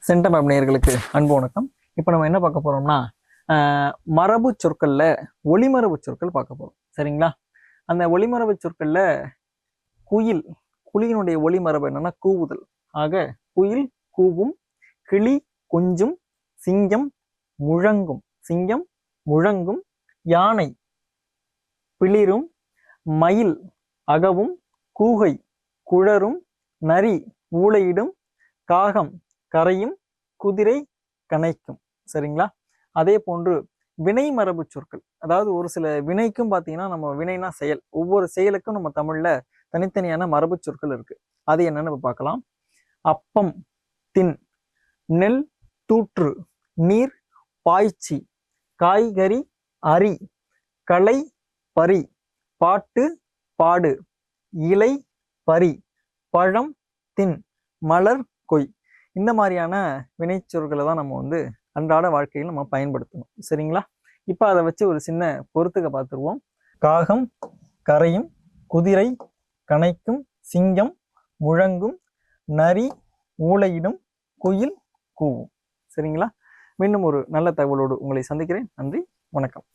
Centum நேயர்களுக்கு அன்பு வணக்கம். இப்போ நம்ம என்ன பார்க்க போறோம்னா மரபு சொற்கள்ல ஒளிமரபு சொற்கள் பார்க்க போறோம். சரிங்களா? அந்த ஒளிமரபு சொற்கள்ல குயிலினுடைய ஒளிமரபு என்னன்னா கூவுதல். ஆக குயில் கூவும், கிளி கொஞ்சும், சிங்கம் முழங்கும், யானை பிளிரும், மயில் அகவும், கூகை குழரும், நரி ஊளையிடும், காகம் கரையும், குதிரை கனைக்கும். சரிங்களா? அதே போன்று வினை மரபு சொற்கள், அதாவது ஒரு சில வினைக்கும் பார்த்தீங்கன்னா நம்ம வினைனா செயல், ஒவ்வொரு செயலுக்கும் நம்ம தமிழ்ல தனித்தனியான மரபு சொற்கள் இருக்கு. அது என்னன்னு நம்ம பார்க்கலாம். அப்பம் தின், நெல் தூற்று, நீர் பாய்ச்சி, காய்கறி அரி, களை பறி, பாட்டு பாடு, இலை பறி, பழம் தின், மலர் கொய். இந்த மாதிரியான வினைச்சொற்களை தான் நம்ம அன்றாட வாழ்க்கையில் நம்ம பயன்படுத்தணும். சரிங்களா? இப்போ அதை வச்சு ஒரு சின்ன பொறுத்துக்க பார்த்துருவோம். காகம் கரையும், குதிரை கனைக்கும், சிங்கம் முழங்கும், நரி ஊளையிடும், குயில் கூவும். சரிங்களா? மீண்டும் ஒரு நல்ல தகவலோடு உங்களை சந்திக்கிறேன். நன்றி, வணக்கம்.